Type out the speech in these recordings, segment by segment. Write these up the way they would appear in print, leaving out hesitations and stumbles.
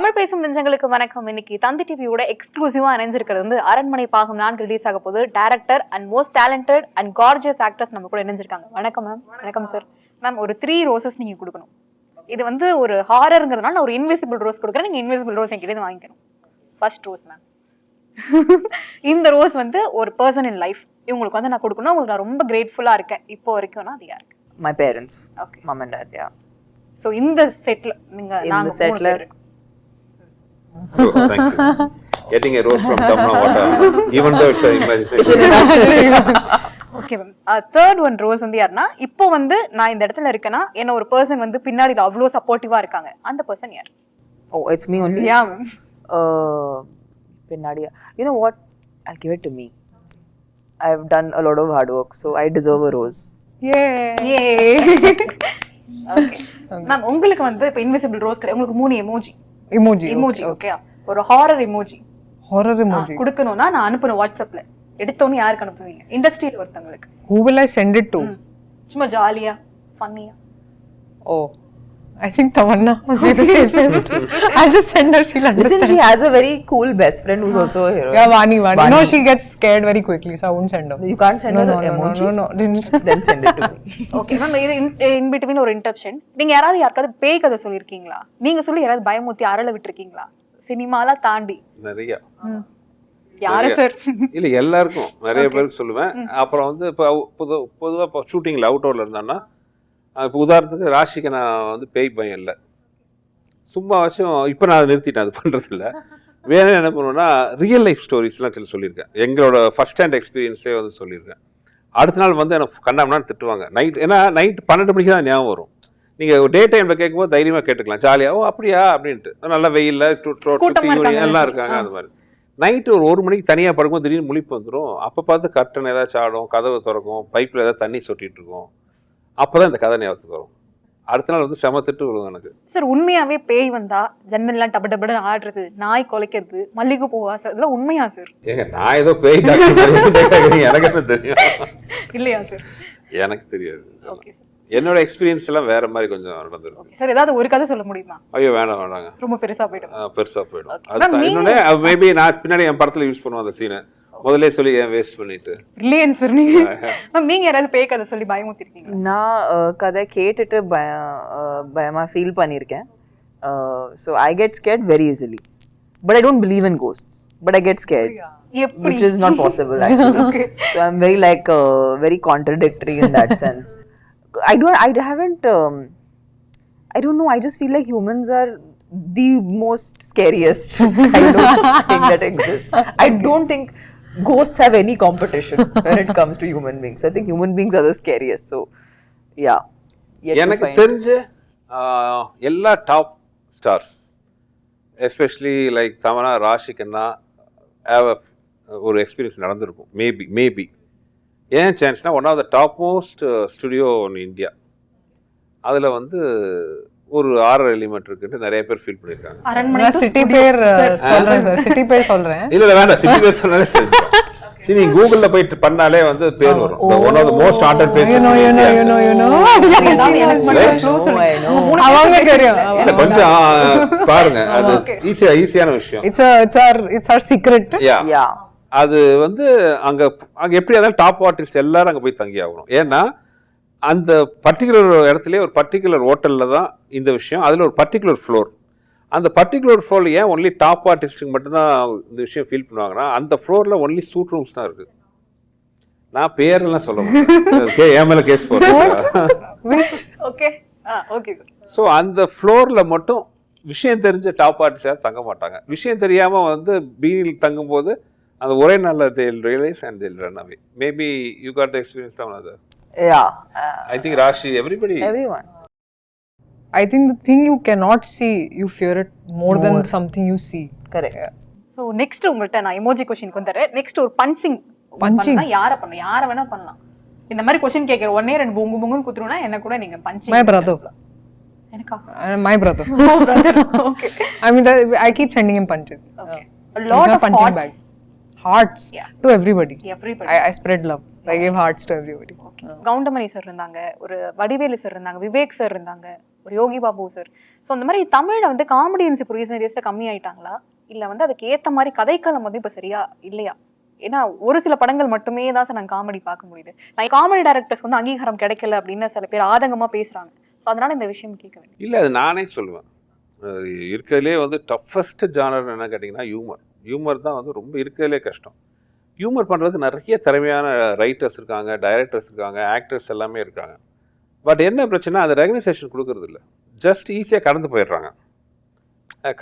தமிழ் பேசும் நெஞ்சங்களுக்கு வணக்கம். இன்னைக்கு தந்தி டிவியோட எக்ஸ்க்ளூசிவா இணைஞ்சிருக்கிறது வந்து அரண்மனை பாகம் 4 ரிலீஸ் ஆக போது director and most talented and gorgeous actors நம்ம கூட இணைஞ்சிருக்காங்க. வணக்கம் மேம். வணக்கம் சார். மேம் ஒரு 3 ரோசஸ் நீங்க கொடுக்கணும். இது வந்து ஒரு ஹாரர்ங்கிறதுனால நான் ஒரு இன்விசிபிள் ரோஸ் கொடுக்குறேன். நீங்க இன்விசிபிள் ரோஸ் என்கிட்ட வாங்கிக்கணும். First rose ma'am. இந்த ரோஸ் வந்து ஒரு பர்சன் இன் லைஃப் இவங்களுக்கு வந்து நான் கொடுக்கணும். உங்களுக்கு நான் ரொம்ப கிரேட்ஃபுல்லா இருக்கேன் இப்போ வரைக்கும்னா அது யாருக்கு? My parents. Okay. Mom and dad, yeah. So இந்த செட்ல நீங்க நாங்க செட்ல Oh, thank you. Getting a rose from Tamannaah, even though it's an imagination. Okay ma'am. Third one rose வந்து யாருன்னா இப்போ வந்து நான் இந்த இடத்துல இருக்கேனா என்ன ஒரு பர்சன் வந்து பின்னாடி அவ்வளோ சப்போர்ட்டிவா இருக்காங்க. அந்த பர்சன் யார்? Oh, it's me only. Yeah ma'am. பின்னாடி. You know what? I'll give it to me. I've done a lot of hard work, so I deserve a rose. Yay. Okay. Ma'am உங்களுக்கு வந்து இப்போ இன்விசிபிள் ரோஸ் கிடையாது. உங்களுக்கு 3 emoji. Okay. ஒரு horror emoji. கொடுக்கணும்னா நான் அனுப்புறேன் வாட்ஸ்அப்ல. எடுத்தோன்னு யாருக்கு அனுப்புவீங்க? இண்டஸ்ட்ரியில ஒருத்தங்களுக்கு. Who will I send it to? சும்மா ஜாலியா, ஃபன்னியா. Oh, I think Tamannaah would be the safest. I'll just send her. She'll understand. Listen, she has a very cool best friend who's also a hero. Yeah, Vani. No, she gets scared very quickly, so I won't send her. You can't send her an emoji? No. Then send it to me. Okay, ma'am. In between ஒரு interruption. நீங்க யாராவது பேய் கதை சொல்லிருக்கீங்களா? நீங்க சொல்லி யாராவது பயமுத்தி அரள விட்டுருக்கீங்களா? சினிமால தாண்டி. நிறைய. யாரு சார்? இல்ல எல்லாருக்கும் நிறைய பேருக்கு சொல்லுவேன். அப்புறம் வந்து பொதுவா இப்போ ஷூட்டிங்ல அவுட்டோர்ல இருந்தான்னா இப்போ உதாரணத்துக்கு ராஷிக்கு நான் வந்து பேய் பயம் இல்லை, சும்மா வச்சும் இப்போ நான் அதை நிறுத்திட்டேன், அது பண்ணுறது இல்லை. வேணும் என்ன பண்ணுவேன்னா ரியல் லைஃப் ஸ்டோரிஸ்லாம் சொல்லியிருக்கேன். எங்களோட ஃபர்ஸ்ட் ஹேண்ட் எக்ஸ்பீரியன்ஸே வந்து சொல்லியிருக்கேன். அடுத்த நாள் வந்து எனக்கு கண்டாமனான்னு திட்டுவாங்க. ஏன்னா நைட் 12 மணிக்கு தான் ஞாபகம் வரும். நீங்கள் டே டைமில் கேட்கும்போது தைரியமாக கேட்டுக்கலாம், ஜாலியாக. ஓ அப்படியா அப்படின்ட்டு. நல்லா வெயிலில் எல்லாம் இருக்காங்க. அது மாதிரி நைட்டு ஒரு 1 மணிக்கு தனியாக படுக்கும்போது திடீர்னு முழிப்பு வந்துடும். அப்போ பார்த்து கர்டன் ஏதாச்சும் ஆடும், கதவை திறக்கும், பைப்பில் ஏதாவது தண்ணி சொட்டிகிட்டு இருக்கும். அப்போதான் இந்த கதை ஞாபகத்துக்கு வரும். அடுத்த நாள் வந்து செம திட்டு விழுவும் எனக்கு. சார் உண்மையாவே பேய் வந்தா ஜன்னல்லாம் டப டபன்னு ஆடுறது, நாய் குலைக்கிறது, மல்லிகை பூவா சார், இதெல்லாம் உண்மையா சார்? ஏங்க நான் ஏதோ பேய் எனக்கு என்ன தெரியும்? இல்லையா சார்? எனக்கு தெரியாது. Okay sir. என்னோட எக்ஸ்பீரியன்ஸ் எல்லாம் வேற மாதிரி கொஞ்சம் நடந்துருக்கு. சார் ஏதாவது ஒரு கதை சொல்ல முடியுமா? ஐயோ வேணாங்க, ரொம்ப பெருசா போயிடும். அது இன்னொன்னு மேபி நான் பின்னாடி என் படத்துல யூஸ் பண்ணுவேன் அந்த சீனை. முதல்ல சொல்லி ஏன் வேஸ்ட் பண்ணிட்டு இல்லையா சார்? நீங்க யாராவது பேய் கதை சொல்லி பயமுத்திருக்கீங்க? நான் கதை கேட்டுட்டு பயமா ஃபீல் பண்ணியிருக்கேன். So I get scared very easily, but I don't believe in ghosts, but I get scared, which is not possible actually. Okay. So I'm very very contradictory in that sense. I don't know, I just feel like humans are the most scariest kind of thing that exists. I don't think ghosts have any competition when it comes to human beings. I think human beings are the scariest. So yeah. எனக்கு தெரிஞ்ச எல்லா top stars especially like Tamannaah ராஷிகன்னா ஒரு experience நடந்திருக்கும். Maybe ஏன் சான்ஸ்னா one of the top most studio in India. அதில் வந்து ஒரு 6 element இருக்குன்னு நிறைய பேர் ஃபீல் பண்ணிருக்காங்க. அரண்மனை சிட்டி பேர் சொல்றேன் சார். சிட்டி பேர் சொல்றேன். இல்ல வேண்டாம், சிட்டி பேர் சொன்னாலே தெரியும். சரி நீங்க கூகுள்ல போயிட்டு பண்ணாலே வந்து பேர் வரும். One of the most haunted places. You know. அவங்க தெரியும். இல்ல கொஞ்சம் பாருங்க, அது ஈஸியான விஷயம். It's our secret. Yeah. அது வந்து அங்க எப்படி இருந்தாலும் டாப் ஆர்டிஸ்ட் எல்லாரும் அங்க போய் தங்கி ஆகணும். ஏன்னா அந்த பர்டிகுலர் இடத்துல ஒரு பர்டிகுலர் ஹோட்டலில் தான் இந்த விஷயம். அதில் ஒரு பர்டிகுலர் ஃப்ளோர். அந்த பர்டிகுலர் ஃப்ளோரில் ஏன் ஒன்லி டாப் ஆர்டிஸ்ட்டுக்கு மட்டும்தான் இந்த விஷயம் ஃபீல் பண்ணுவாங்கன்னா அந்த ஃப்ளோரில் ஒன்லி சூட் ரூம்ஸ் தான் இருக்குது. நான் பேரெல்லாம் சொல்ல முடியும், என் மேலே கேஸ் போடுறேன். ஸோ அந்த ஃப்ளோரில் மட்டும் விஷயம் தெரிஞ்ச டாப் ஆர்டிஸ்டாக தங்க மாட்டாங்க. விஷயம் தெரியாமல் வந்து பீனில் தங்கும்போது அந்த ஒரே நாளில் they'll realize and they'll run away. Maybe you got the experience from another. Yeah. I think Rashi, everyone. I think the thing you cannot see, you fear it more than something you see. Correct. So next உங்கள்ட்ட நான் emoji question வந்தறேன். Next ஒரு punching பண்ணா யார வேணா பண்ணலாம். இந்த மாதிரி question கேக்குற ஒண்ணே 2 பொங்கு பொங்குன்னு குத்துறோம்னா என்ன கூட நீங்க பஞ்சிங். My brother. எனக்கா? My brother. Oh brother. Okay. I mean I keep sending him punches. Okay. A lot of hearts to everybody. I spread love. I give hearts to everybody. Goundamani sir இருந்தாங்க, ஒரு Vadivelu sir இருந்தாங்க, Vivek sir இருந்தாங்க, ஒரு Yogi Babu sir. So அந்த மாதிரி தமிழ்ல வந்து comedians இப்போ ரீசன்ட் டேஸ்ல கம்மி ஆயிட்டாங்களா, இல்ல வந்து அதுக்கு ஏத்த மாதிரி கதைக்களம் வந்து இப்ப சரியா இல்லையா? ஏன்னா ஒரு சில படங்கள் மட்டுமே தான் சார் நாங்க காமெடி பார்க்க முடியுது. நான் காமெடி டைரக்டர்ஸ் வந்து அங்கீகாரம் கிடைக்கல அப்படின்னு சில பேர் ஆதங்கமா பேசுறாங்க. ஸோ அதனால இந்த விஷயம் கேட்க வேண்டும். இல்லை, அது நானே சொல்லுவேன். இருக்கிறதுலே வந்து டஃபஸ்ட் ஜானர் என்ன கேட்டிங்கன்னா ஹியூமர். ஹியூமர் தான் வந்து ரொம்ப இருக்கிறதுலே கஷ்டம். ஹியூமர் பண்ணுறதுக்கு நிறைய திறமையான ரைட்டர்ஸ் இருக்காங்க, டைரக்டர்ஸ் இருக்காங்க, ஆக்டர்ஸ் எல்லாமே இருக்காங்க. பட் என்ன பிரச்சனை, அது ரெகனைசேஷன் கொடுக்கறது இல்லை. ஜஸ்ட் ஈஸியாக கடந்து போயிடுறாங்க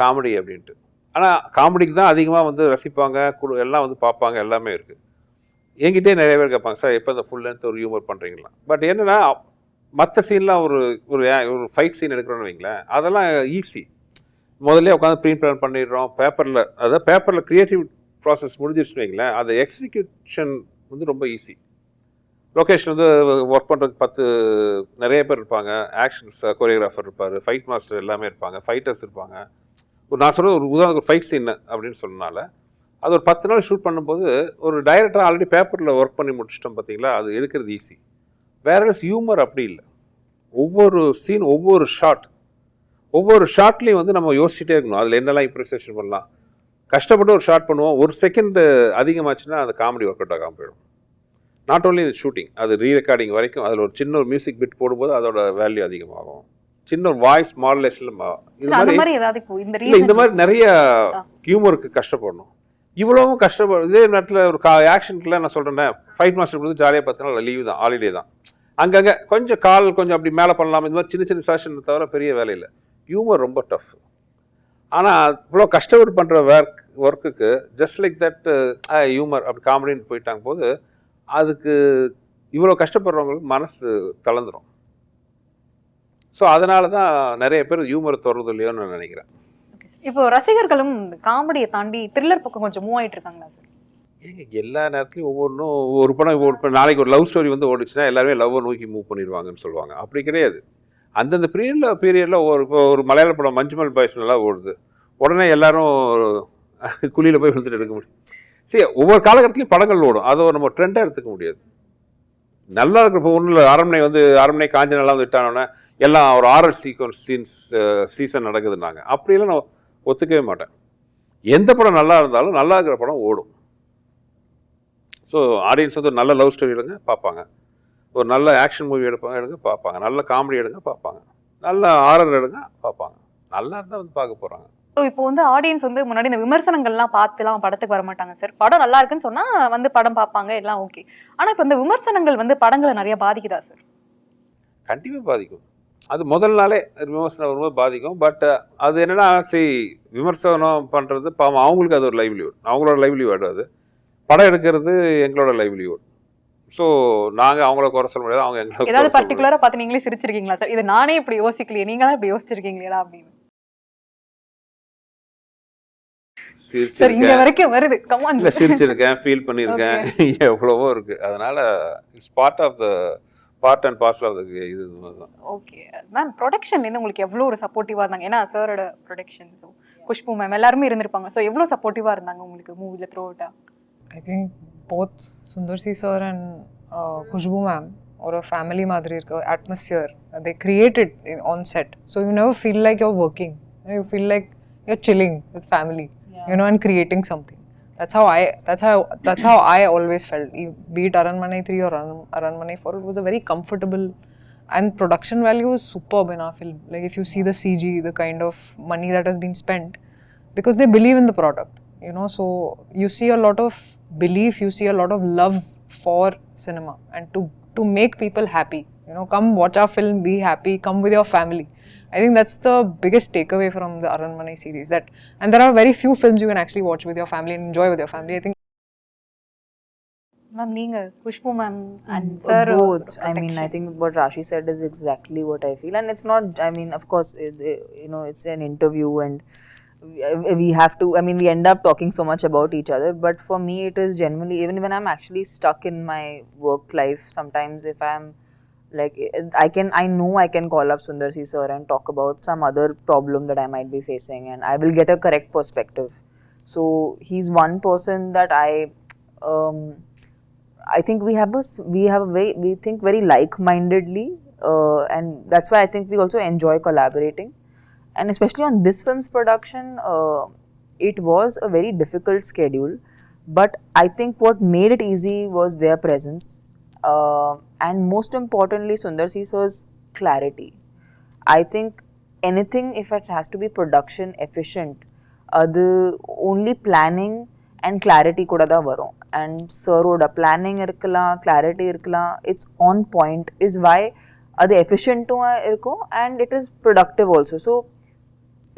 காமெடி அப்படின்ட்டு. ஆனால் காமெடிக்கு தான் அதிகமாக வந்து ரசிப்பாங்க, எல்லாம் வந்து பார்ப்பாங்க, எல்லாமே இருக்குது. என்கிட்டே நிறைய பேர் கேட்பாங்க, சார் எப்போ இந்த ஃபுல் லென்த் ஒரு ஹியூமர் பண்ணுறீங்களா? பட் என்னென்னா மற்ற சீன்லாம் ஒரு ஒரு ஃபைட் சீன் எடுக்கிறோன்னு வைங்களேன், அதெல்லாம் ஈஸி. முதல்ல உட்காந்து ப்ரீ பிளான் பண்ணிடுறோம் பேப்பரில். அதாவது பேப்பரில் க்ரியேட்டிவ் ப்ராசஸ் முடிஞ்சிருச்சுன்னு வைங்களேன், அது எக்ஸிக்யூஷன் வந்து ரொம்ப ஈஸி. லொக்கேஷன் வந்து ஒர்க் பண்ணுறதுக்கு நிறைய பேர் இருப்பாங்க. ஆக்ஷன்ஸ் கோரியோகிராஃபர் இருப்பார், ஃபைட் மாஸ்டர் எல்லாமே இருப்பாங்க, ஃபைட்டர்ஸ் இருப்பாங்க. நான் சொல்கிற ஒரு உதாரணத்துக்கு ஃபைட் சீன் அப்படின்னு சொன்னனால அது ஒரு 10 நாள் ஷூட் பண்ணும்போது ஒரு டைரக்டர் ஆல்ரெடி பேப்பரில் ஒர்க் பண்ணி முடிச்சிட்டோம் பார்த்தீங்களா, அது எடுக்கிறது ஈஸி. வேற ஹியூமர் அப்படி இல்லை. ஒவ்வொரு சீன், ஒவ்வொரு ஷாட்லேயும் வந்து நம்ம யோசிச்சுட்டே இருக்கணும், அதில் என்னெல்லாம் இம்ப்ரவைசேஷன் பண்ணலாம். கஷ்டப்பட்டு ஒரு ஷாட் பண்ணுவோம், ஒரு செகண்ட் அதிகமாச்சுன்னா அந்த காமெடி ஒர்க் அவுட் ஆகாமல் போயிடும். நாட் ஓன்லி ஷூட்டிங், அது ரீரெக்கார்டிங் வரைக்கும் அதில் ஒரு சின்ன ஒரு மியூசிக் பிட் போடும்போது அதோட வேல்யூ அதிகமாகும். சின்ன ஒரு வாய்ஸ் மாடுலேஷனில் இந்த மாதிரி நிறைய ஹியூமருக்கு கஷ்டப்படணும். இவ்வளவும் கஷ்டப்படும். இதே நேரத்தில் ஒரு ஆக்ஷனுக்குள்ள நான் சொல்கிறேன், ஃபைட் மாஸ்டர் கொடுத்து ஜாலியாக 10 நாள் லீவு தான், ஹாலிடே தான். அங்கங்கே கொஞ்சம் கால் கொஞ்சம் அப்படி மேலே பண்ணலாம், இந்த மாதிரி சின்ன சின்ன செஷன் தவிர பெரிய வேலை இல்லை. ஹியூமர் ரொம்ப டஃப். ஆனால் இவ்வளோ கஷ்டப்பட்டு பண்ணுற ஒர்க்குக்கு ஜஸ்ட் லைக் தட் ஹியூமர் அப்படி காமெடின்னு போயிட்டாங்க போது அதுக்கு இவ்வளோ கஷ்டப்படுறவங்களுக்கு மனசு தளர்ந்துடும். ஸோ அதனால தான் நிறைய பேர் ஹியூமரை தொடர்றது இல்லையோன்னு நான் நினைக்கிறேன். இப்போ ரசிகர்களும் காமெடியை தாண்டி த்ரில்லர் பக்கம் கொஞ்சம் மூவ் ஆகிட்டு இருக்காங்களா சார்? ஏங்க எல்லா நேரத்துலையும் ஒவ்வொன்றும் ஒரு படம் நாளைக்கு ஒரு லவ் ஸ்டோரி வந்து ஓடிச்சுன்னா எல்லாருமே லவ்வை நோக்கி மூவ் பண்ணிடுவாங்கன்னு சொல்லுவாங்க. அப்படி கிடையாது. அந்தந்த பீரியடில் ஒரு மலையாள படம் மஞ்சுமல் பாய்ஸ் நல்லா ஓடுது, உடனே எல்லாரும் குழியில் போய் விழுந்துட்டு எடுக்க முடியும். சரி, ஒவ்வொரு காலகட்டத்திலையும் படங்கள் ஓடும், அதை நம்ம ட்ரெண்டாக எடுத்துக்க முடியாது. நல்லா இருக்கிறப்ப ஒன்றும் இல்லை, அரண்மனை காஞ்சனெல்லாம் விட்டானோன்னே எல்லாம் ஒரு ஆரல் சீசன் நடக்குதுன்னாங்க. அப்படியெல்லாம் நான் ஒத்துக்கவே மாட்டேன். எந்த படம் நல்லா இருந்தாலும் நல்லா இருக்கிற படம் ஓடும். ஸோ ஆடியன்ஸ் வந்து ஒரு நல்ல லவ் ஸ்டோரி எடுங்க பார்ப்பாங்க, ஒரு நல்ல ஆக்ஷன் மூவி எடுங்க பார்ப்பாங்க, நல்ல காமெடி எடுங்க பார்ப்பாங்க, நல்ல ஆரர் எடுங்க பார்ப்பாங்க. நல்லா இருந்தால் வந்து பார்க்க போகிறாங்க. ஸோ இப்போ வந்து ஆடியன்ஸ் வந்து முன்னாடி இந்த விமர்சனங்கள்லாம் பார்த்துலாம் படத்துக்கு வர மாட்டாங்க சார். படம் நல்லா இருக்குன்னு சொன்னா வந்து படம் பார்ப்பாங்க, எல்லாம் ஓகே. ஆனால் இப்போ இந்த விமர்சனங்கள் வந்து படங்களை நிறைய பாதிக்குதா சார்? கண்டிப்பாக பாதிக்கும். அது முதல் நாளே விமர்சனம் வரும்போது பாதிக்கும். பட் அது என்னன்னா, சரி விமர்சனம் பண்ணுறது பாவம், அவங்களுக்கு அது ஒரு லைவ்லிஹுட், அவங்களோட லைவ்லிஹுட். அது படம் எடுக்கிறது எங்களோட லைவ்லிஹுட். ஸோ நாங்கள் அவங்கள குறை சொல்ல முடியாது, அவங்க எங்களை. ஏதாவது பர்டிகுலராக பார்த்து நீங்களே சிரிச்சிருக்கீங்களா சார்? இது நானே இப்படி யோசிக்கலையே, நீங்களாம் இப்படி யோசிச்சிருக்கீங்களா அப்படின்னு? சிரிச்சிருக்கேன், ஃபீல் பண்ணியிருக்கேன், எவ்வளவோ இருக்கு. அதனால it's part and parcel of the இது தான். ஓகே மேம், ப்ரொடக்ஷன் உங்களுக்கு எவ்வளோ ஒரு சப்போர்ட்டிவா இருந்தாங்க? ஏன்னா சாரோட ப்ரொடக்ஷன், ஸோ குஷ்பு மேம் எல்லாருமே இருந்திருப்பாங்க. ஸோ எவ்வளோ சப்போர்ட்டிவா இருந்தாங்க உங்களுக்கு மூவில த்ரூ அவுட்டா? I think both Sundar sir and Khushbu ma'am or a family madri irukku atmosphere they created on set, so you never feel like you're working, you feel like you're chilling with family, you know, and creating something. That's how I always felt, be it Aranmanai 3 or Aranmanai 4. It was a very comfortable, and production value is superb in our film. Like if you see the CG, the kind of money that has been spent, because they believe in the product, you know. So you see a lot of belief, you see a lot of love for cinema, and to make people happy, you know, come watch our film, be happy, come with your family. I think that's the biggest takeaway from the Aranmanai series, that, and there are very few films you can actually watch with your family and enjoy with your family. I think ma'am, neenga Khushbu ma'am and sir both. I mean, I think what Rashi said is exactly what I feel, and it's not, I mean, of course, you know, it's an interview and we have to, I mean, we end up talking so much about each other, but for me it is genuinely, even when I'm actually stuck in my work life, sometimes if I'm like, I know I can call up Sundar sir and talk about some other problem that I might be facing, and I will get a correct perspective. So he's one person that I think we think very like-mindedly, and that's why I think we also enjoy collaborating. And especially on this film's production, it was a very difficult schedule, but I think what made it easy was their presence, and most importantly Sundar sir's clarity. I think anything, if it has to be production efficient, அது only planning and clarity கூட தான் வரும். And sir-ஓட planning இருக்கலாம், clarity இருக்கலாம், it's on point is why அது efficient-ம் இருக்கும் and it is productive also. So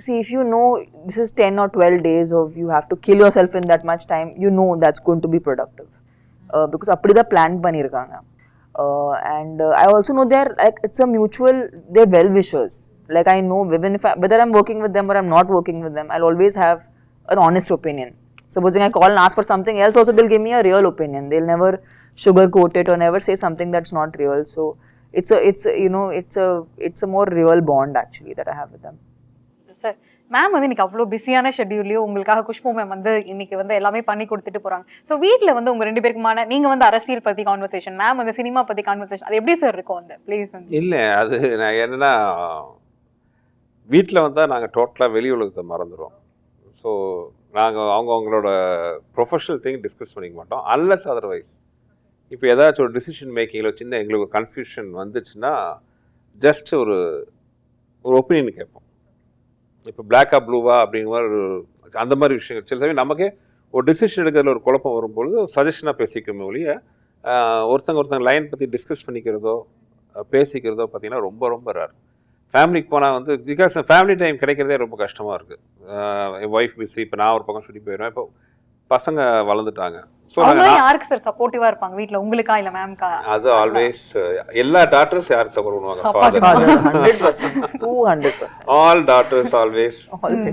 see, if you know this is 10 or 12 days of you have to kill yourself in that much time, you know that's going to be productive, because அப்படி தான் plan பண்ணியிருக்காங்க. And I also know they're like, it's a mutual, they're well wishers. Like I know even if whether I'm working with them or I'm not working with them, I'll always have an honest opinion. Supposing I call and ask for something else, also they'll give me a real opinion. They'll never sugarcoat it or never say something that's not real. So it's a more real bond actually that I have with them. Sir, ma'am வந்து இன்னைக்கு அவ்வளோ பிஸியான ஷெட்யூல்லையும் உங்களுக்காக Khushbu ma'am வந்து இன்னைக்கு வந்து எல்லாமே பண்ணி கொடுத்துட்டு போறாங்க. ஸோ வீட்டில் வந்து உங்க 2 பேருக்குமான நீங்க வந்து அரசியல் பத்தி கான்வர்சேஷன், மேம் வந்து சினிமா பத்தி கான்வர்சேஷன், அது எப்படி சார் இருக்கும் அந்த பிளேஸ் வந்து? இல்லை, அது நான் என்னன்னா வீட்டில் வந்தால் நாங்கள் டோட்டலாக வெளி உலகத்தை மறந்துடுவோம். ஸோ நாங்கள் அவங்களோட ப்ரொஃபஷனல் திங் டிஸ்கஸ் பண்ணிக்க மாட்டோம் அன்லெஸ் அதர்வைஸ். இப்போ ஏதாச்சும் ஒரு டிசிஷன் மேக்கிங்கில் சின்ன எங்களுக்கு ஒரு கன்ஃபியூஷன் வந்துச்சுன்னா ஜஸ்ட் ஒரு ஒப்பீனியன் கேட்போம். இப்போ பிளாக்கா ப்ளூவா அப்படிங்கிற மாதிரி அந்த மாதிரி விஷயங்கள் சில சமயம் நமக்கே ஒரு டிசிஷன் எடுக்கிறதுல ஒரு குழப்பம் வரும்பொழுது சஜஷனாக பேசிக்கிறோமே ஒழிய ஒருத்தங்க லைன் பற்றி டிஸ்கஸ் பண்ணிக்கிறதோ பேசிக்கிறதோ பார்த்திங்கன்னா ரொம்ப ரொம்ப ரேர். ஃபேமிலிக்கு போனால் வந்து பிகாஸ் ஃபேமிலி டைம் கிடைக்கிறதே ரொம்ப கஷ்டமாக இருக்குது. என் ஒய்ஃப் பிஸி, இப்போ நான் ஒரு பக்கம் ஷூட்டிங் போயிடுவேன். இப்போ பசங்க வளர்ந்துட்டாங்க. ஸோ யாருக்கு சார் சப்போர்ட்டிவா இருப்பாங்க வீட்டில், உங்களுக்கா இல்லை மேம்கா? அது ஆல்வேஸ் எல்லா டாட்டர்ஸ் யாருக்கு சப்போர்ட் பண்ணுவாங்க? Father. 200%. All daughters always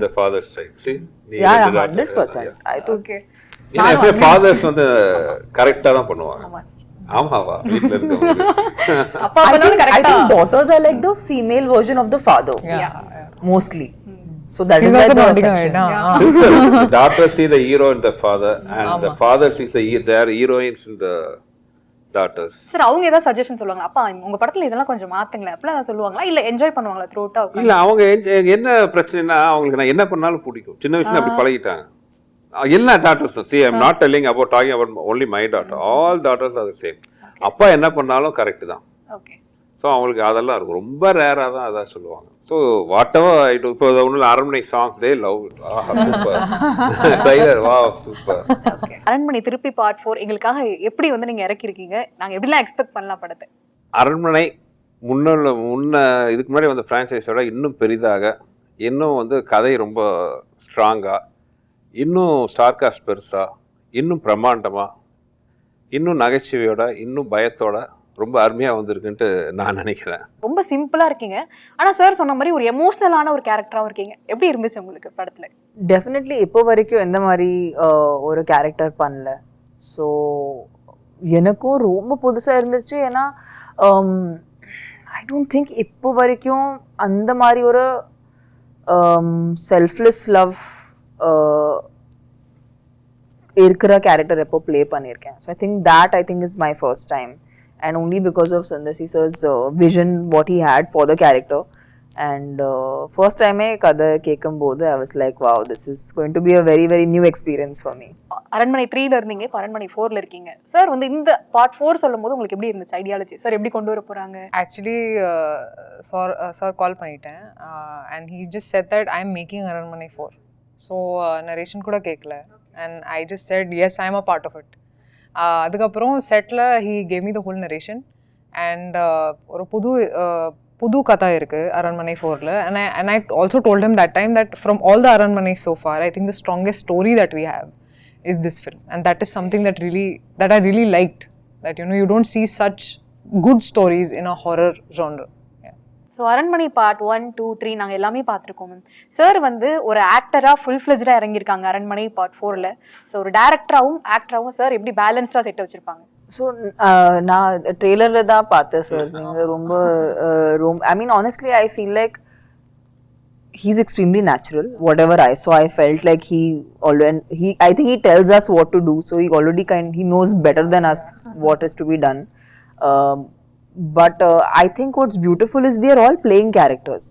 the fathers side. See, yeah, 100%. I think ஏன்னா ஃபாதர்ஸ் வந்து கரெக்டாக தான் பண்ணுவாங்க. ஆமாவா? வீட்டில் இருக்கவங்க I think daughters are like the female version of the father. Yeah. Mostly. So that He's is why also the nodding affection. her head, huh? Simple. The daughters see the hero in the father and the father sees their heroines in the daughters. Sir, அவங்க ஏதாவது suggestion சொல்லுவாங்க, அப்பா உங்க படத்துல இதெல்லாம் கொஞ்சம் மாத்துங்களேன் அப்படிலாம் சொல்லுவாங்களா, இல்ல என்ஜாய் பண்ணுவாங்களா த்ரூ அவுட்டா? இல்ல, அவங்க என்ன பிரச்சனைனா அவங்களுக்கு நான் என்ன பண்ணாலும் பிடிக்கும். சின்ன வயசுல அப்படி பழகிட்டாங்க. எல்லா டாட்டர்ஸும் see, I'm not telling about talking about only my daughter. All daughters are the same. அப்பா என்ன பண்ணாலும் கரெக்ட் தான். ஓகே. ஸோ அவங்களுக்கு அதெல்லாம் இருக்கும். ரொம்ப ரேராக தான் அதான் சொல்லுவாங்க. So whatever I do, இப்போ ஒன்றும் அரண்மனை songs they love it. Super trailer, வா சூப்பர். அரண்மனை திருப்பி பார்ட் 4 எங்களுக்காக எப்படி வந்து நீங்க இறக்கிருக்கீங்க, நாங்க எப்படிலாம் எக்ஸ்பெக்ட் பண்ணலாம் படத்தை? அரண்மனை இதுக்கு முன்னாடி வந்த ஃப்ரான்ச்சைஸோட இன்னும் பெரிதாக, இன்னும் வந்து கதை ரொம்ப ஸ்ட்ராங்காக, இன்னும் ஸ்டார் காஸ்ட் பெருசாக, இன்னும் பிரம்மாண்டமாக, இன்னும் நகைச்சுவையோட, இன்னும் பயத்தோட ரொம்ப அருமையா வந்திருக்குன்ட்டு நான் நினைக்கிறேன். ரொம்ப சிம்பிளா இருக்கீங்க, ஆனா சார் சொன்ன மாதிரி ஒரு எமோஷனலான ஒரு கேரக்டராகவும் இருக்கீங்க. எப்படி இருந்துச்சு உங்களுக்கு படத்துல? டெஃபினெட்லி இப்போ வரைக்கும் எந்த மாதிரி ஒரு கேரக்டர் பண்ணல. ஸோ எனக்கும் ரொம்ப புதுசாக இருந்துச்சு. ஏன்னா ஐ டோன்ட் திங்க் இப்போ வரைக்கும் அந்த மாதிரி ஒரு செல்ஃப்லெஸ் லவ் இருக்கிற கேரக்டர் எப்போ ப்ளே பண்ணியிருக்கேன். So I think is my first time, and only because of Sundar sir's vision, what he had for the character. And first time I kada kekumbodhu I was like, wow, this is going to be a very very new experience for me. அரண்மனை 3 ல இருந்தீங்க, இப்போ அரண்மனை 4 ல இருக்கீங்க. Sir வந்து இந்த part 4 சொல்லும்போது உங்களுக்கு எப்படி இருந்துச்சு ஐடியாலஜி? சார் எப்படி கொண்டு வர போறாங்க? Actually, sir call பண்ணிட்டேன், and he just said that I am making Aranmanai 4. So narration கூட கேட்கல, and I just said yes, I am a part of it. அதுக்கப்புறம் settle he gave me the whole narration and ஒரு புது கதை இருக்குது அரண்மனை 4ல. and I also told him that time that from all the Aranmanai so far, I think the strongest story that we have is this film, and that is something that I really liked, that you don't see such good stories in a horror genre. So அரண்மனை part 1, 2, 3 நாங்கள் எல்லாமே பார்த்துருக்கோம் ma'am. Sir வந்து ஒரு ஆக்டராக full ஃப்ளெஜ்டாக இறங்கியிருக்காங்க அரண்மனை part 4ல். So ஒரு டேரக்டராகவும் ஆக்டராகவும் sir எப்படி பேலன்ஸ்டாக செட் வச்சுருப்பாங்க? ஸோ நான் ட்ரெய்லரில் தான் பார்த்தேன் சார். நீங்கள் ரொம்ப ஐ மீன் honestly I feel like he's extremely natural. Whatever I saw, I felt like I think he tells us what to do, so he knows better than us what is to be done. But I think what's beautiful is we are all playing characters.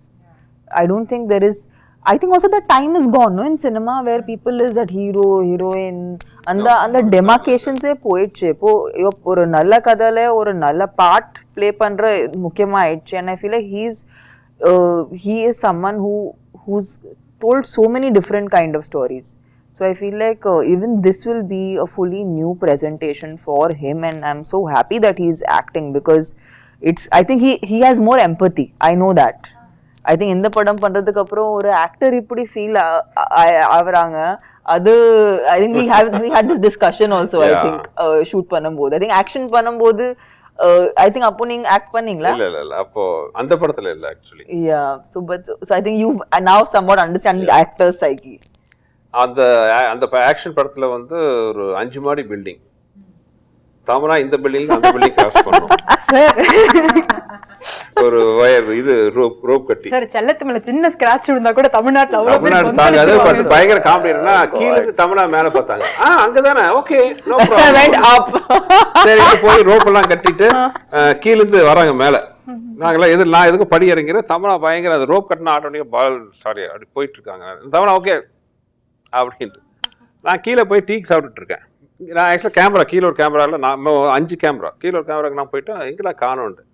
I don't think there is. I think also the time is gone, no, in cinema where people is that hero, heroine, and the demarcations போயிடுச்சு. இப்போ ஒரு நல்ல கதையில ஒரு நல்ல part play பண்ற முக்கியமா ஆயிடுச்சு. And I feel like he is someone who's told so many different kind of stories. So I feel like even this will be a fully new presentation for him, and I'm so happy that he's acting because I think he has more empathy. I know that. I think இந்த படம் பண்றதுக்கு அப்புறம் ஒரு actor இப்படி feel ஆவறாங்க. அது I think we had this discussion also. I think shoot பண்ணும்போது I think action பண்ணும்போது I think அப்போ நீங்க ஆக்ட் பண்ணீங்களா? இல்ல அப்போ அந்த படத்துல இல்ல actually. Yeah, so I think you now somewhat understand the actor's psyche. அந்த ஆக்ஷன் படத்துல வந்து ஒரு 5 மாடி பில்டிங். தாமனா இந்த பில்டிங் அந்த பில்டிங் கிராஸ் பண்ணும். ஒரு வயர் இது ரோப் கட்டி. சார் செல்லத்து மேல சின்ன ஸ்கிராட்ச் விழுந்தா கூட தமிழ்நாட்டுல அவ்வளவு தமிழ்நாடு தாங்க. அது பார்த்து பயங்கர காமெடினா கீழ இருந்து தமிழா மேல பார்த்தாங்க. அங்கதானே ஓகே நோ ப்ராப்ளம். சரி போய் ரோப் எல்லாம் கட்டிட்டு கீழ இருந்து வராங்க மேல. நாங்கெல்லாம் நான் எதுக்கு படி இறங்கிறேன். தமிழா பயங்கர அது ரோப் கட்டின ஆட்டோமேட்டிக்கா பால் சாரி அப்படி போயிட்டு இருக்காங்க. தமிழா ஓகே அப்படின்ட்டு நான் கீழே போய் டீ சாப்பிட்டுட்டு இருக்கேன். நான் ஆக்சுவலாக கேமரா கீழே ஒரு கேமராவில் நான் 5 கேமரா கீழே ஒரு கேமராக்கு நான் போயிட்டு எங்கெல்லாம் காணோன்ட்டு.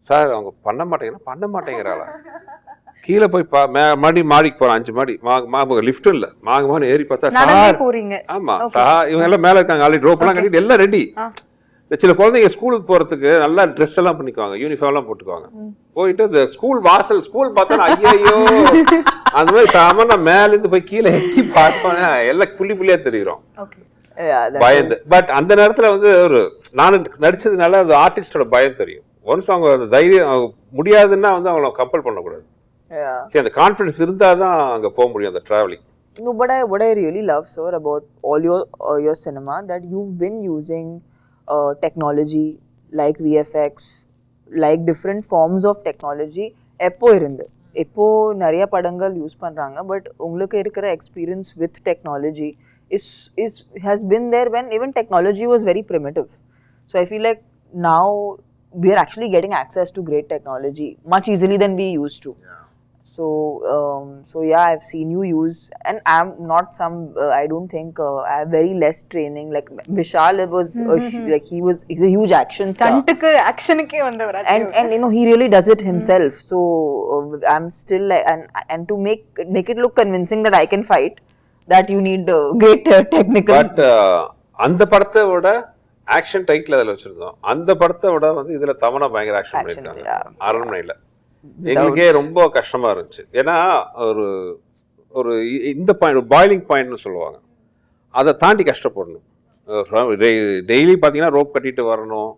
சார் அவங்க பண்ண மாட்டேங்கிறாளா கீழே போய் மாடிக்கு போகிறேன். 5 மாடி லிஃப்ட்டும் இல்லை மாடி ஏறி பார்த்தா சார் ஆமாம் சார் இவங்க எல்லாம் மேலே இருக்காங்க. ஆல்ரெடி ரோப்பெல்லாம் கட்டிட்டு எல்லாம் ரெடி. சில குழந்தைங்க ஸ்கூலுக்கு போகிறதுக்கு நல்லா ட்ரெஸ் எல்லாம் பண்ணிக்குவாங்க, யூனிஃபார்ம்லாம் போட்டுக்குவாங்க. போயிட்டு இந்த ஸ்கூல் பார்த்தா ஐயோ அந்த மாதிரி தாமன்னா மேலேருந்து போய் கீழே எட்டி பார்த்தோன்னே எல்லாம் புள்ளியா தெரிகிறோம் பயந்து. பட் அந்த நேரத்துல வந்து ஒரு நான் நடிச்சதுனால அது ஆர்டிஸ்டோட பயம் தெரியும். ஒன்ஸ் அவங்க அந்த தைரியம் முடியாதுன்னா வந்து அவங்கள கம்பல் பண்ணக்கூடாது. அந்த கான்ஃபிடன்ஸ் இருந்தாதான் அங்க போக முடியும் அந்த travelling. No, but what I really love, sir, about all your cinema, that you've been using technology like VFX, like different forms of technology. எப்போ நிறைய படங்கள் யூஸ் பண்றாங்க. பட் உங்களுக்கு இருக்கிற experience with technology has been there when even technology was very primitive. So I feel like now we are actually getting access to great technology much easily than we used to. So yeah, I've seen you use, and I'm not some I don't think I have very less training. Like Vishal was like he's a huge action star. Stuntku actionke vandavara. And you know he really does it himself. So I'm still like, and to make it look convincing that I can fight, that you need great technical. But அந்த படத்தை விட action title அதில் வச்சிருந்தோம். அந்த படத்தை விட வந்து இதுல தமன்னா பயங்கர ஆக்ஷன் பண்ணியிருக்காங்க அரண்மனையில். எங்களுக்கே ரொம்ப கஷ்டமா இருந்துச்சு. ஏன்னா ஒரு இந்த பாயிண்ட் பாயிலிங் பாயிண்ட்னு சொல்லுவாங்க, அதை தாண்டி கஷ்டப்படணும். டெய்லி பார்த்தீங்கன்னா ரோப் கட்டிட்டு வரணும்,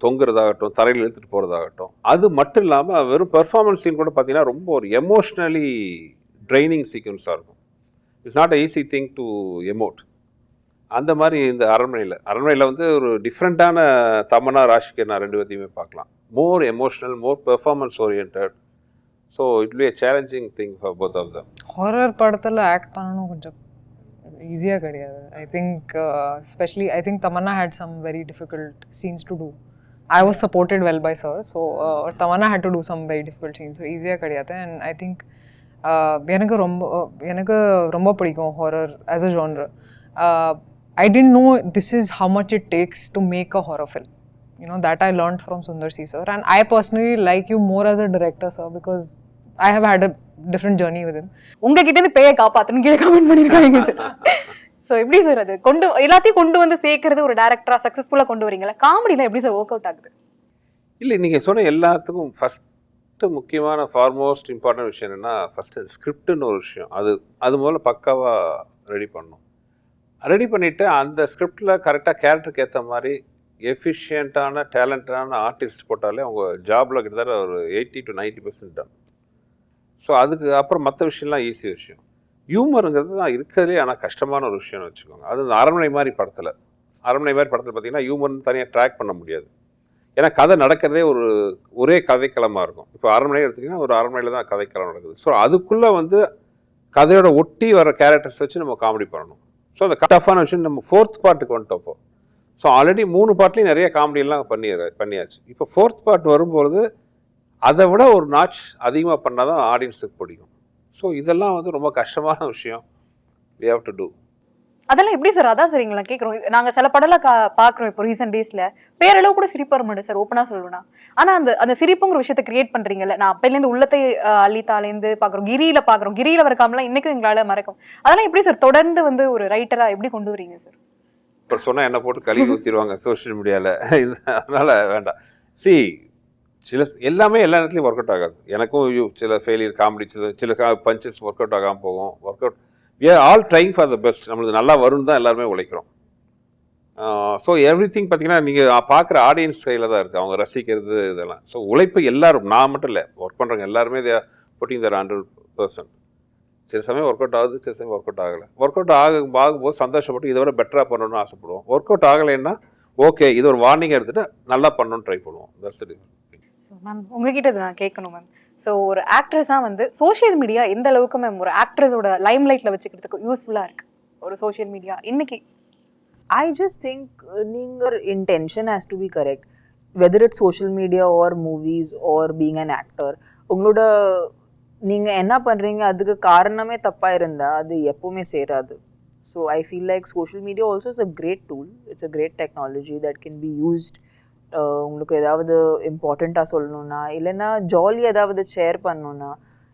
தொங்குறதாகட்டும், தரையில் இழுத்துட்டு போகிறதாகட்டும். அது மட்டும் இல்லாமல் வெறும் பெர்ஃபார்மன்ஸ் சீன் கூட பார்த்தீங்கன்னா ரொம்ப ஒரு எமோஷ்னலி ட்ரைனிங் சீக்வன்ஸாக இருக்கும். It's not a easy thing to emote. அந்த மாதிரி இந்த அரண்மனையில் வந்து ஒரு டிஃப்ரெண்ட்டான தமன்னா ராஷிகன்னா 2 பேர்த்தையுமே பார்க்கலாம். மோர் emotional, more performance oriented. So it be a challenging thing for both of them. Horror படத்தில் ஆக்ட் பண்ணணும் கொஞ்சம் ஈஸியாக கிடையாது. I think specially I think Tamannaah had some very difficult scenes to do. I was supported well by sir, so Tamannaah had to do some very difficult scenes, so ஈஸியாக கிடையாது. And I think எனக்கு ரொம்ப பிடிக்கும் horror as a genre. I didn't know this is how much it takes to make a horror film. You know, that I learned from Sundar sir. And I personally like you more as a director, sir, because I have had a different journey with him. உங்ககிட்ட இருந்து பேயை காப்பாத்தணும் கீழே comment பண்ணிருக்காங்க sir. So எப்படி sir அது எல்லாத்தையும் கொண்டு வந்து சேர்க்கறது ஒரு டேரக்டரா சக்ஸஸ்ஃபுல்லாக கொண்டு வரீங்களா? காமெடியில் எப்படி சார் ஒர்க் அவுட் ஆகுது? இல்லை, நீங்கள் சொன்ன எல்லாத்துக்கும் ஃபஸ்ட்டு முக்கியமான ஃபார்மோஸ்ட் இம்பார்ட்டன்ட் விஷயம் என்னென்னா, ஃபஸ்ட்டு ஸ்கிரிப்டுன்னு ஒரு விஷயம். அது முதல்ல பக்காவாக ரெடி பண்ணணும். ரெடி பண்ணிவிட்டு அந்த ஸ்கிரிப்டில் கரெக்டாக கேரக்டருக்கு ஏற்ற மாதிரி எஃபிஷியண்ட்டான டேலண்டடான ஆர்டிஸ்ட் போட்டாலே அவங்க ஜாபில் கிட்டத்தட்ட ஒரு 80 to 90% டன். ஸோ அதுக்கு அப்புறம் மற்ற விஷயம்லாம் ஈஸி விஷயம். ஹியூமருங்கிறது தான் இருக்கிறதுலே ஆனால் கஷ்டமான ஒரு விஷயம்னு வச்சுக்கோங்க. அது இந்த அரண்மனை மாதிரி படத்தில் பார்த்தீங்கன்னா ஹியூமர்னு தனியாக ட்ராக் பண்ண முடியாது. ஏன்னா கதை நடக்கிறதே ஒரே கதைக்களமாக இருக்கும். இப்போ அரண்மனை எடுத்திங்கன்னா ஒரு அரண்மனையில் தான் கதைக்களம் நடக்குது. ஸோ அதுக்குள்ளே வந்து கதையோட ஒட்டி வர கேரக்டர்ஸ் வச்சு நம்ம காமெடி பண்ணணும். ஸோ அந்த டஃப்பான விஷயம் நம்ம 4th பார்ட்டுக்கு வந்துட்டப்போ ஸோ ஆல்ரெடி 3 பார்ட்லேயும் நிறைய காமெடியெல்லாம் பண்ணியாச்சு. இப்போ 4th பார்ட் வரும்போது அதை விட ஒரு நாட்ச் அதிகமாக பண்ணால் தான் ஆடியன்ஸுக்கு பிடிக்கும். ஸோ இதெல்லாம் வந்து ரொம்ப கஷ்டமான விஷயம். we have to do. அதெல்லாம் எப்படி சார்? அதான் சரிங்களா கேட்குறோம். நாங்கள் சில படம்லாம் பார்க்குறோம் இப்போ ரீசெண்ட் டேஸில் பேரளவு கூட சிரிப்பு வர மாட்டேன் சார், ஓப்பனாக சொல்லணும்னா. ஆனால் அந்த சிரிப்புங்கிற விஷயத்தை கிரியேட் பண்ணுறீங்கல்ல, நான் அப்போலேருந்து உள்ளத்தை அள்ளித்தாலேருந்து பார்க்குறோம், கிரியில் வர காமெலாம் இன்றைக்கும் எங்களால் மறக்கும். அதெல்லாம் எப்படி சார் தொடர்ந்து வந்து ஒரு ரைட்டராக எப்படி கொண்டு வரீங்க சார்? இப்போ சொன்னால் என்ன போட்டு கழுவி ஊற்றிடுவாங்க சோஷியல் மீடியாவில். அதனால் வேண்டாம். சி எல்லாமே எல்லா இடத்துலையும் ஒர்க் அவுட் ஆகாது. எனக்கும் சில ஃபெயிலியர் காமெடி, சில பஞ்சஸ் ஒர்க் அவுட் ஆகாமல் போகும். Work out we are all trying for the best. நம்மளுக்கு நல்லா வரும்னு தான் எல்லாருமே உழைக்கிறோம். ஸோ எவ்ரி திங் பார்த்தீங்கன்னா நீங்கள் பார்க்குற ஆடியன்ஸ் கையில் தான் இருக்குது, அவங்க ரசிக்கிறது இதெல்லாம். ஸோ உழைப்பு எல்லாரும், நான் மட்டும் இல்லை, ஒர்க் பண்ணுறவங்க எல்லாருமே they are putting their 100%. சில சமயம் ஒர்க் அவுட் ஆகுது, சில சமயம் ஒர்க் அவுட் ஆகலை. ஒர்க் அவுட் ஆகும்போது சந்தோஷப்பட்டு இதை விட பெட்டராக பண்ணணும்னு ஆசைப்படுவோம். ஒர்க் அவுட் ஆகலைன்னா ஓகே, இது ஒரு வார்னிங்காக எடுத்துகிட்டு நல்லா பண்ணணும்னு ட்ரை பண்ணுவோம். That's the difference. So ma'am உங்ககிட்ட நான் கேட்கணும் மேம். ஸோ ஒரு ஆக்ட்ரஸாக வந்து சோஷியல் மீடியா எந்த அளவுக்கு மேம் ஒரு ஆக்ட்ரஸோட லைம் லைட்டில் வச்சுக்கிறதுக்கு யூஸ்ஃபுல்லாக இருக்குது ஒரு சோஷியல் மீடியா இன்னைக்கு? I just think your intention has to be correct. Whether it's social media or movies or being an actor, உங்களோட நீங்கள் என்ன பண்ணுறீங்க அதுக்கு காரணமே தப்பாக இருந்தால் அது எப்போவுமே சேராது. So I feel like social media also is a great tool. It's a great technology that can be used. உங்களுக்கு ஏதாவது இம்பார்ட்டண்ட்டாக சொல்லணுன்னா, இல்லைன்னா ஜாலியாக ஏதாவது ஷேர் பண்ணணுன்னா,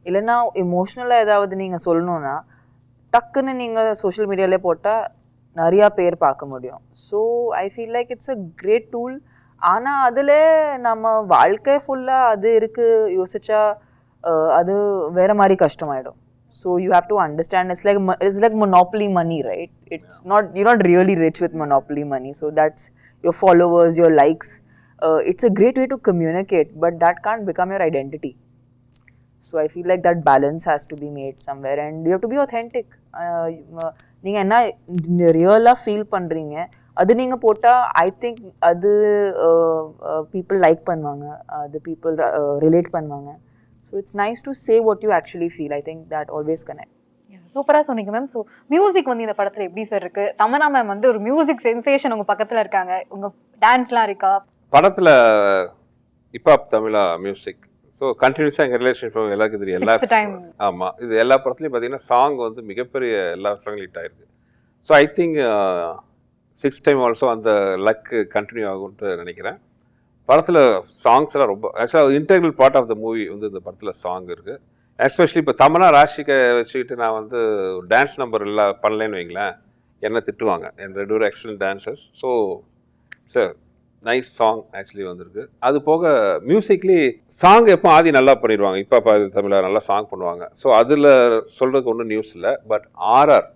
இல்லைன்னா எமோஷ்னலாக ஏதாவது நீங்கள் சொல்லணுன்னா டக்குன்னு நீங்கள் சோஷியல் மீடியாவிலே போட்டால் நிறையா பேர் பார்க்க முடியும். So I feel like it's a great tool. ஆனால் அதில் நம்ம வாழ்க்கை ஃபுல்லாக அது இருக்குது யோசிச்சா அது வேறு மாதிரி கஷ்டமாயிடும். So you have to understand it's like monopoly money, right? It's not, you're not really rich with monopoly money. So that's your followers, your likes. It's a great way to communicate, but that can't become your identity. So I feel like that balance has to be made somewhere, and you have to be authentic. நீங்கள் என்ன ரியலாக feel பண்ணுறீங்க அது நீங்கள் போட்டால் I think அது people like பண்ணுவாங்க, அது பீப்புள் ரிலேட் பண்ணுவாங்க. So it's nice to say what you actually feel. I think that always connect. சூப்பராக சொன்னீங்க மேம். ஸோ மியூசிக் வந்து இந்த படத்தில் எப்படி சார் இருக்கு? தமன்னா மேம் வந்து ஒரு மியூசிக் சென்சேஷன் உங்கள் பக்கத்தில் இருக்காங்க, உங்கள் டான்ஸ்லாம் இருக்கா படத்தில்? ஹிப்ஹாப் தமிழா மியூசிக். ஸோ கண்டினியூஸாக எங்கள் ரிலேஷன்ஷிப் எல்லாருக்கும் தெரியும். எல்லா ஆமாம், இது எல்லா படத்துலையும் பார்த்தீங்கன்னா சாங் வந்து மிகப்பெரிய எல்லா சாங்கும் ஹிட் ஆயிருக்கு. So I think 6th time also அந்த லக்கு கண்டினியூ ஆகும்ன்ட்டு நினைக்கிறேன். படத்தில் சாங்ஸ் எல்லாம் ரொம்ப ஆக்சுவலாக integral part of the movie வந்து இந்த படத்தில் சாங் இருக்குது. எஸ்பெஷலி இப்போ தமன்னா ராஷிக்கை வச்சுக்கிட்டு நான் வந்து டான்ஸ் நம்பர் எல்லாம் பண்ணலேன்னு வைங்களேன், என்ன திட்டுவாங்க. என் 2 பேரும் excellent dancers. So sir nice song actually வந்திருக்கு. அது போக மியூசிக்லி சாங் எப்போ ஆதி நல்லா பண்ணிடுவாங்க, இப்போ தமிழா நல்லா சாங் பண்ணுவாங்க. ஸோ அதில் சொல்கிறதுக்கு ஒன்றும் நியூஸ் இல்லை. பட் ஆர்ஆர்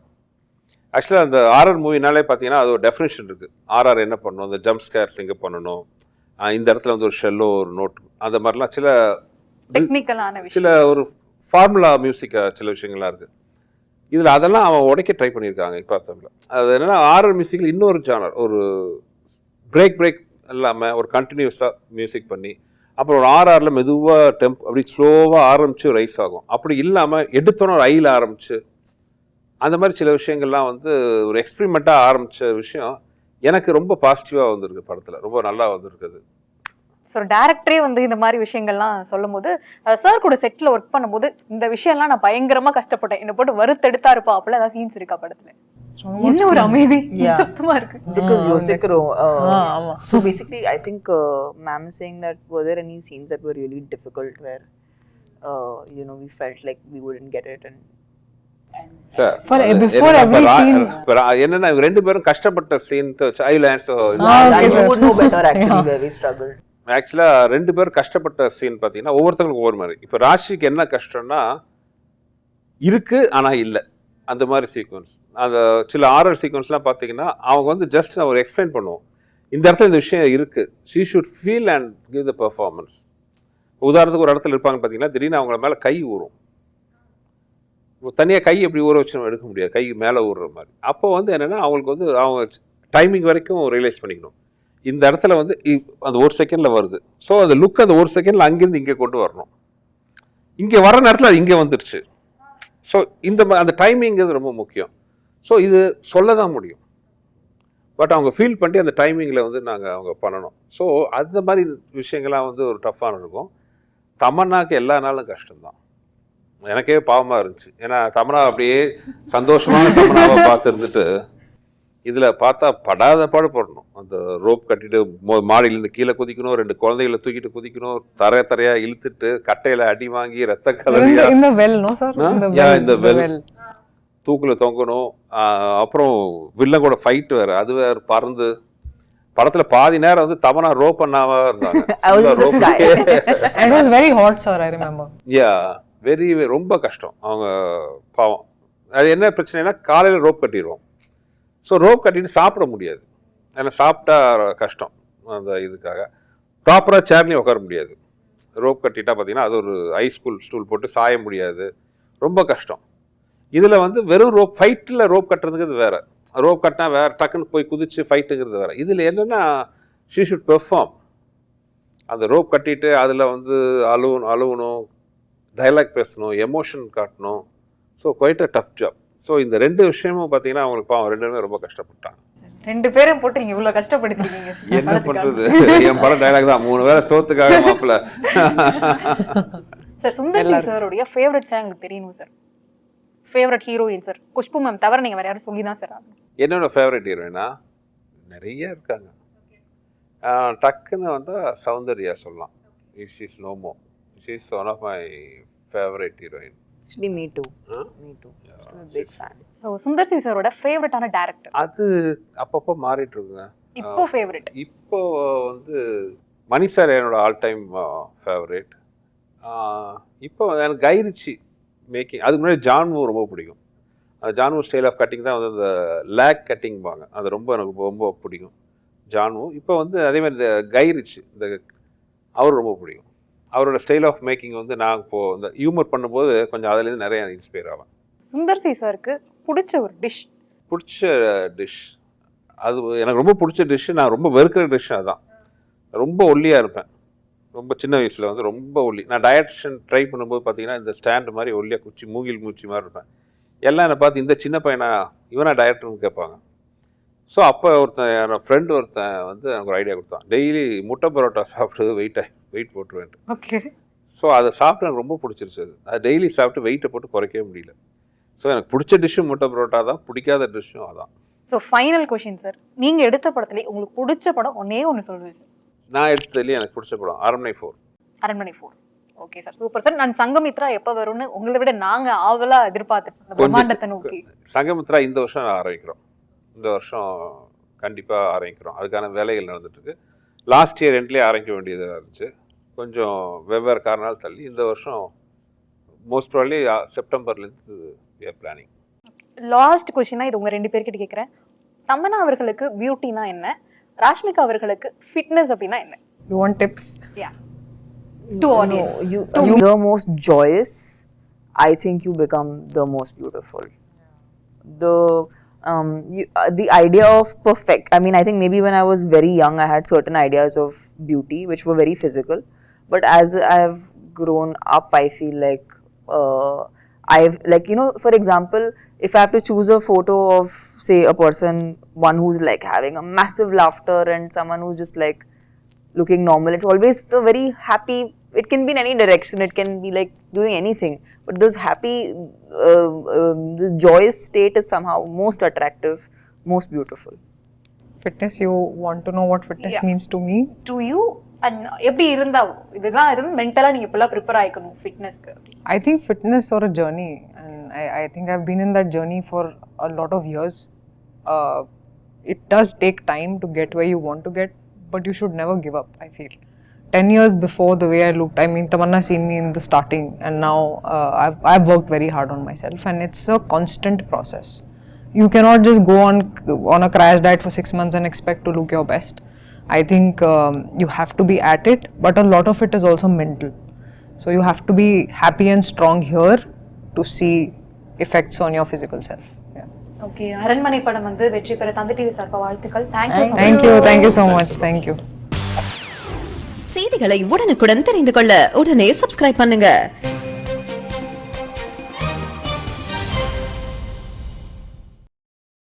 ஆக்சுவலாக அந்த ஆர்ஆர் மூவினாலே பார்த்தீங்கன்னா அது ஒரு டெஃபினேஷன் இருக்குது. ஆர்ஆர் என்ன பண்ணணும், அந்த ஜம்ப் ஸ்கேர்ஸ் எங்கே பண்ணணும், இந்த இடத்துல வந்து ஒரு ஷெல்லோ ஒரு நோட், அந்த மாதிரிலாம் சில டெக்னிக்கலான சில ஒரு ஃபார்முலா மியூசிக்காக சில விஷயங்கள்லாம் இருக்குது. இதில் அதெல்லாம் அவன் உடைக்க ட்ரை பண்ணியிருக்காங்க இப்போ தமிழில். அது என்னென்னா ஆர்ஆர் மியூசிக்கில் இன்னொரு ஜானர், ஒரு பிரேக் இல்லாமல் ஒரு கண்டினியூஸாக மியூசிக் பண்ணி அப்புறம் ஒரு ஆர்ஆரில் மெதுவாக அப்படி ஸ்லோவாக ஆரம்பித்து ரைஸ் ஆகும். அப்படி இல்லாமல் எடுத்தோன்னே ஒரு ஐயில் ஆரம்பித்து அந்த மாதிரி சில விஷயங்கள்லாம் வந்து ஒரு எக்ஸ்பிரிமெண்ட்டாக ஆரம்பித்த விஷயம் எனக்கு ரொம்ப பாசிட்டிவாக வந்திருக்கு. படத்தில் ரொம்ப நல்லா வந்திருக்குது. ஸோ டேரக்டரே வந்து இந்த மாதிரி விஷயங்கள்லாம் சொல்லும் போது சார் கூட செட்டில் ஒர்க் பண்ணும்போது இந்த விஷயம்லாம் நான் பயங்கரமாக கஷ்டப்பட்டேன், என்னை போட்டு வறுத்தெடுத்தா இருப்பா அப்படிலாம் ஏதாவது சீன்ஸ் இருக்கா படத்தில்? இன்னும் ஒரு அமைதி சுத்தமாக இருக்கு. Because யோசிக்கிறோம். So basically I think ma'am is saying that were there any scenes that were really difficult where we felt like we wouldn't get it and என்னன்னா 2 பேரும் கஷ்டப்பட்ட சீன் ஐலாண்ட்ஸ் ஆக்சுவலா 2 பேரும் கஷ்டப்பட்ட சீன் பாத்தீங்கன்னா ஒவ்வொருத்தவங்களுக்கும் ஒவ்வொரு மாதிரி. இப்ப ராஷிக்கு என்ன கஷ்டம்னா இருக்கு ஆனா இல்ல, அந்த மாதிரி சீக்வன்ஸ். அந்த சில ஆர்ஆர் சீக்வன்ஸ்லாம் பாத்தீங்கன்னா அவங்க வந்து ஜஸ்ட் ஒரு எக்ஸ்பிளைன் பண்ணுவோம், இந்த இடத்துல இந்த விஷயம் இருக்கு, she should feel and give the performance. உதாரணத்துக்கு ஒரு இடத்துல இருப்பாங்க பாத்தீங்கன்னா திடீர்னு அவங்கள மேல கை ஊறும், தனியாக கை எப்படி ஊற வச்சு நம்ம எடுக்க முடியாது, கை மேலே ஊறுற மாதிரி. அப்போ வந்து என்னென்னா அவங்களுக்கு வந்து அவங்க டைமிங் வரைக்கும் ரியலைஸ் பண்ணிக்கணும், இந்த இடத்துல வந்து அந்த 1 செகண்டில் வருது. ஸோ அந்த லுக் அந்த 1 செகண்டில் அங்கேருந்து இங்கே கொண்டு வரணும், இங்கே வர நேரத்தில் அது இங்கே வந்துடுச்சு. ஸோ அந்த டைமிங்கிறது ரொம்ப முக்கியம். ஸோ இது சொல்ல தான் முடியும். பட் அவங்க ஃபீல் பண்ணி அந்த டைமிங்கில் வந்து நாங்கள் அவங்க பண்ணணும். ஸோ அந்த மாதிரி விஷயங்கள்லாம் வந்து ஒரு டஃப்பான இருக்கும். தமன்னாக்கு எல்லா நாளும் கஷ்டம்தான். எனக்கே பாவமாக இருந்துச்சு. ஏன்னா தமன்னா அப்படியே சந்தோஷமான தமன்னாவை பார்த்துருந்துட்டு இதில் பார்த்தா படாத பாடு போடணும். அந்த ரோப் கட்டிட்டு மாடியிலேருந்து கீழே குதிக்கணும், 2 குழந்தைகளை தூக்கிட்டு குதிக்கணும், தரையாக இழுத்துட்டு கட்டையில் அடி வாங்கி ரத்த கலரியா In the well, no sir? இந்த வெல் தூக்கில் தொங்கணும். அப்புறம் வில்லன் கூட ஃபைட் வேறு, அது வேறு பறந்து படத்துல பாதி நேரம் வந்து தமன்னா ரோப் பண்ணாம இருந்தாங்க. And it was very hot, sir, I remember. Yeah, very ரொம்ப கஷ்டம். அவங்க பாவம். அது என்ன பிரச்சனைனா காலையில் ரோப் கட்டிடுவோம். ஸோ ரோப் கட்டிட்டு சாப்பிட முடியாது. ஏன்னா சாப்பிட்டா கஷ்டம். அந்த இதுக்காக ப்ராப்பராக சேர்லேயும் உட்கார முடியாது. ரோப் கட்டிட்டா பார்த்தீங்கன்னா அது ஒரு ஸ்டூல் போட்டு சாய முடியாது, ரொம்ப கஷ்டம். இதில் வந்து வெறும் ரோப் ஃபைட்டில் ரோப் கட்டுறதுக்கு வேறு, ரோப் கட்டினா வேறு, டக்குன்னு போய் குதிச்சு ஃபைட்டுங்கிறது வேறு. இதில் என்னென்னா ஷீ ஷுட் பெர்ஃபார்ம். அந்த ரோப் கட்டிட்டு அதில் வந்து அழுவணும், டைலாக் பேசணும், எமோஷன் காட்டணும். So quite a tough job. So இந்த 2 விஷயமும் பார்த்தீங்கன்னா அவங்களுக்கு பாவம் 2 பேருமே ரொம்ப கஷ்டப்பட்டாங்க. 2 பேரும் போட்டு நீங்க இவ்வளவு கஷ்டப்படுத்திருக்கீங்க. என்ன பண்றது, என் படம் டைலாக் தான், 3 வேளை சோத்துக்காக மாப்பிள்ள. சார் சுந்தர் சி சாரோடைய ஃபேவரட் சாங் உங்களுக்கு தெரியும் sir? Favourite heroine sir Khushbu ma'am தவிர நீங்க வேற யாரும் சொல்லி தான் சார் ஆகணும். என்னோட ஃபேவரட் ஹீரோயினா நிறைய இருக்காங்க. டக்குன்னு வந்து சௌந்தர்யா சொல்லலாம். She is no more. She is one of my favourite heroine. Actually, me too. Me too. I'm a big fan. So Sundar C சாரோட ஃபேவரட்டான டைரக்டர் அது அப்பப்போ மாறிட்டு இருக்குங்க. இப்போ ஃபேவரட் இப்போ வந்து மணி சார் என்னோட ஆல் டைம் ஃபேவரேட். இப்போ எனக்கு கைரிச்சி மேக்கிங், அதுக்கு முன்னாடி ஜான்வூ ரொம்ப பிடிக்கும். அந்த ஜான்வூ ஸ்டைல் ஆஃப் கட்டிங் தான் வந்து அந்த லேக் கட்டிங்பாங்க, அது எனக்கு ரொம்ப பிடிக்கும் ஜான்வூ. இப்போ வந்து அதேமாதிரி இந்த கைரிச்சி, இந்த அவர் ரொம்ப பிடிக்கும். அவரோட ஸ்டைல் ஆஃப் மேக்கிங் வந்து நான் இப்போது இந்த ஹியூமர் பண்ணும்போது கொஞ்சம் அதுலேருந்து நிறைய இன்ஸ்பயர் ஆவேன். சுந்தர் சி சாருக்கு பிடிச்ச ஒரு டிஷ்? அது எனக்கு ரொம்ப பிடிச்ச டிஷ்ஷு, நான் ரொம்ப வெறுக்கிற டிஷ் அதுதான். ரொம்ப ஒல்லியாக இருப்பேன். ரொம்ப சின்ன வயசில் வந்து ரொம்ப ஒல்லி. நான் டயட்ஷன் ட்ரை பண்ணும்போது பார்த்தீங்கன்னா இந்த ஸ்டாண்டு மாதிரி ஒல்லியாக மூங்கில் மூச்சி மாதிரி இருப்பேன். எல்லாம் என்னை பார்த்து இந்த சின்ன பையனா இவனா டயட்னு கேட்பாங்க. ஸோ அப்போ என்னோட ஃப்ரெண்டு ஒருத்தன் வந்து எனக்கு ஒரு ஐடியா கொடுத்தான். டெய்லி முட்டை பரோட்டா சாப்பிட்டு வெயிட் போட்டுருவேன். ஓகே. ஸோ அதை சாப்பிட்டு எனக்கு ரொம்ப பிடிச்சிருச்சு. அது டெய்லி சாப்பிட்டு வெயிட்டை போட்டு குறைக்கவே முடியல. ஸோ எனக்கு பிடிச்ச டிஷ்ஷும் முட்டை பரோட்டா தான், பிடிக்காத டிஷ்ஷும் அதான். ஸோ ஃபைனல் கொஷின் சார், நீங்கள் எடுத்த படத்துலேயே உங்களுக்கு பிடிச்ச படம் ஒன்று சொல்லுவேன் சார். நான் எடுத்ததுலேயே எனக்கு பிடிச்ச படம் அரண்மனை 4. Okay sir, super sir. நான் சங்கமித்ரா எப்போ வரும்னு உங்களை விட நாங்கள் ஆவலாக எதிர்பார்த்துட்டு பிரம்மாண்டத்தை நோக்கி. சங்கமித்ரா இந்த வருஷம் ஆரம்பிக்கிறோம். இந்த வருஷம் கண்டிப்பாக ஆரம்பிக்கிறோம். அதுக்கான வேலைகள் நடந்துட்டுருக்கு. லாஸ்ட் இயர் எண்ட்லேயே ஆரம்பிக்க வேண்டியதாக இருந்துச்சு. கொஞ்சம் வெவ்வேறு காரணால் தள்ளி இந்த வருஷம் மோஸ்ட் ப்ராபப்லி செப்டம்பர்லேருந்து we are planning. லாஸ்ட் கொஸ்டினா இது உங்கள் 2 பேர்கிட்ட கேட்குறேன். தமன்னா அவர்களுக்கு பியூட்டினா என்ன, ராஷ்மிகா அவர்களுக்கு ஃபிட்னஸ் அப்படின்னா என்ன? You want tips? Yeah. To audience. No, you the most joyous, I think you become the most beautiful. The idea of perfect, I mean, I think maybe when I was very young I had certain ideas of beauty which were very physical, but as I've grown up I feel like I've, like, you know, for example, if I have to choose a photo of, say, a person, one who's like having a massive laughter and someone who's just like looking normal, it's always the very happy. It can be in any direction, it can be like doing anything, but those happy the joyous state is somehow most attractive, most beautiful. Fitness, you want to know what fitness means to me? To you, and எப்படி இருந்தா இதெல்லாம் இருந்து மென்டலா நீங்க இப்பெல்லாம் prepare ஆயிக்கணும் ஃபிட்னஸ்க்கு? I think fitness or a journey, and I think I've been in that journey for a lot of years. It does take time to get where you want to get, but you should never give up, I feel. 10 years before, the way I looked, I mean, Tamannaah seen me in the starting, and now I've worked very hard on myself, and it's a constant process. You cannot just go on a crash diet for 6 months and expect to look your best. I think you have to be at it, but a lot of it is also mental. So you have to be happy and strong here to see effects on your physical self. Okay, அரண்மனை படம் வந்து வெற்றி பெற தந்தி TV சார்பா வாழ்த்துக்கள். Thank you so much. Thank you. செய்திகளை உடனுக்குடன் தெரிந்து கொள்ள உடனே சப்ஸ்கிரைப் பண்ணுங்க.